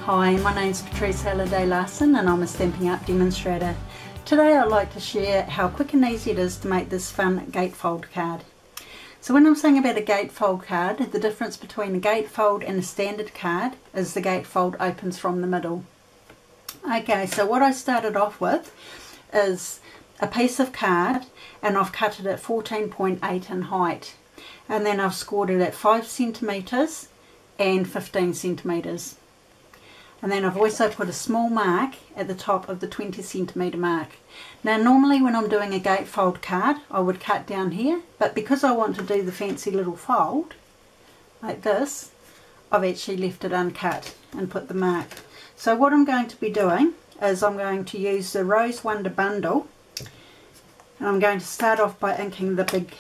Hi, my name's Patrice Halliday-Larsen and I'm a Stampin' Up demonstrator. Today I'd like to share how quick and easy it is to make this fun gatefold card. So when I'm saying about a gatefold card, the difference between a gatefold and a standard card is the gatefold opens from the middle. Okay, so what I started off with is a piece of card and I've cut it at 14.8 in height. And then I've scored it at 5 centimetres and 15 centimetres. And then I've also put a small mark at the top of the 20 centimetre mark. Now normally when I'm doing a gatefold card I would cut down here, but because I want to do the fancy little fold like this, I've actually left it uncut and put the mark. So what I'm going to be doing is I'm going to use the Rose Wonder bundle and I'm going to start off by inking the big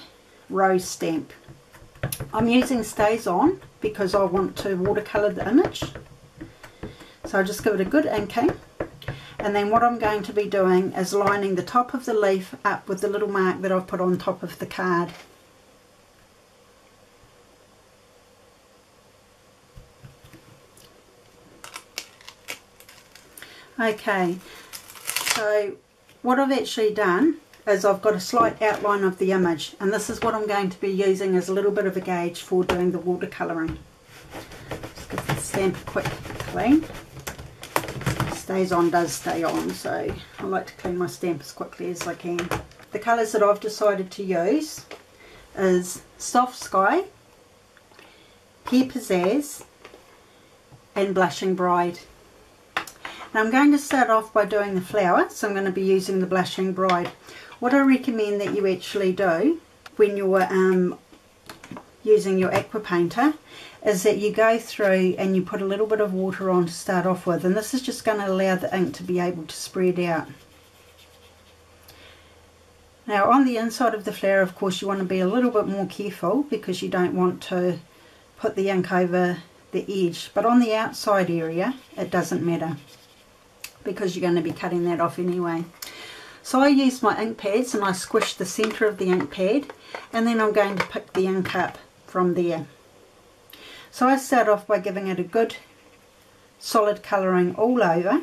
rose stamp. I'm using Stays On because I want to watercolour the image. So I'll just give it a good inking, and then what I'm going to be doing is lining the top of the leaf up with the little mark that I've put on top of the card. Okay, so what I've actually done is I've got a slight outline of the image, and this is what I'm going to be using as a little bit of a gauge for doing the watercolouring. Just give the stamp a quick clean. Stays On does stay on, so I like to clean my stamp as quickly as I can. The colours that I've decided to use is Soft Sky, Pear Pizzazz and Blushing Bride. Now I'm going to start off by doing the flower, so I'm going to be using the Blushing Bride. What I recommend that you actually do when you're using your aqua painter is that you go through and you put a little bit of water on to start off with, and this is just going to allow the ink to be able to spread out. Now on the inside of the flower, of course, you want to be a little bit more careful because you don't want to put the ink over the edge, but on the outside area it doesn't matter because you're going to be cutting that off anyway. So I used my ink pads and I squished the centre of the ink pad, and then I'm going to pick the ink up from there. So I start off by giving it a good solid colouring all over.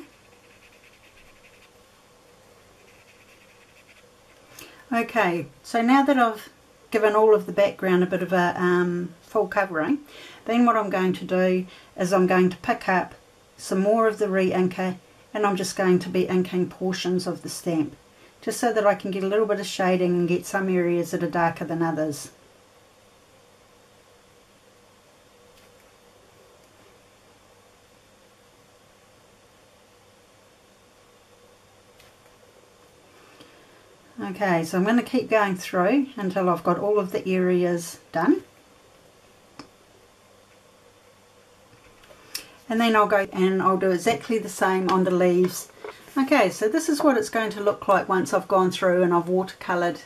Okay, so now that I've given all of the background a bit of a full covering, then what I'm going to do is I'm going to pick up some more of the re-inker and I'm just going to be inking portions of the stamp, just so that I can get a little bit of shading and get some areas that are darker than others. Okay, so I'm going to keep going through until I've got all of the areas done. And then I'll go and I'll do exactly the same on the leaves. Okay, so this is what it's going to look like once I've gone through and I've watercoloured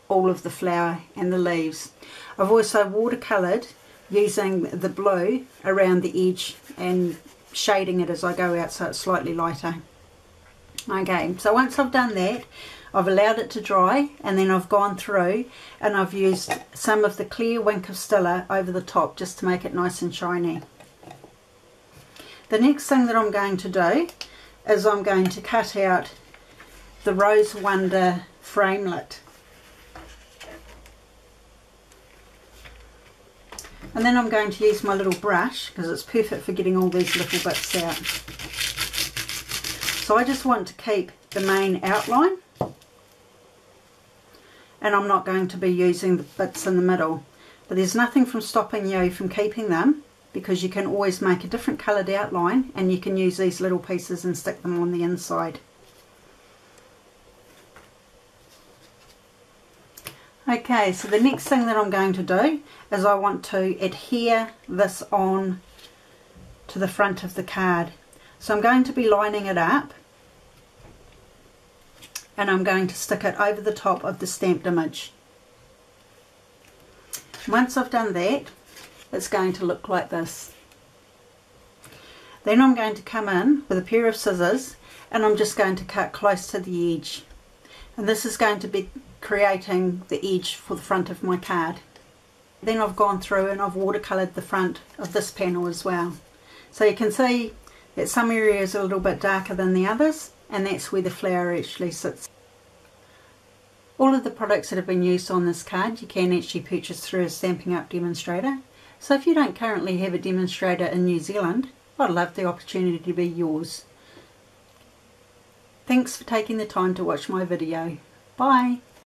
all of the flower and the leaves. I've also watercoloured using the blue around the edge and shading it as I go out so it's slightly lighter. Okay, so once I've done that, I've allowed it to dry, and then I've gone through and I've used some of the clear Wink of Stella over the top just to make it nice and shiny. The next thing that I'm going to do is I'm going to cut out the Rose Wonder framelit. And then I'm going to use my little brush because it's perfect for getting all these little bits out. So I just want to keep the main outline, and I'm not going to be using the bits in the middle. But there's nothing from stopping you from keeping them, because you can always make a different coloured outline and you can use these little pieces and stick them on the inside. Okay, so the next thing that I'm going to do is I want to adhere this on to the front of the card. So I'm going to be lining it up and I'm going to stick it over the top of the stamped image. Once I've done that, it's going to look like this. Then I'm going to come in with a pair of scissors and I'm just going to cut close to the edge. And this is going to be creating the edge for the front of my card. Then I've gone through and I've watercoloured the front of this panel as well. So you can see Some areas are a little bit darker than the others, and that's where the flower actually sits. All of the products that have been used on this card you can actually purchase through a Stampin' Up demonstrator. So if you don't currently have a demonstrator in New Zealand, I'd love the opportunity to be yours. Thanks for taking the time to watch my video. Bye!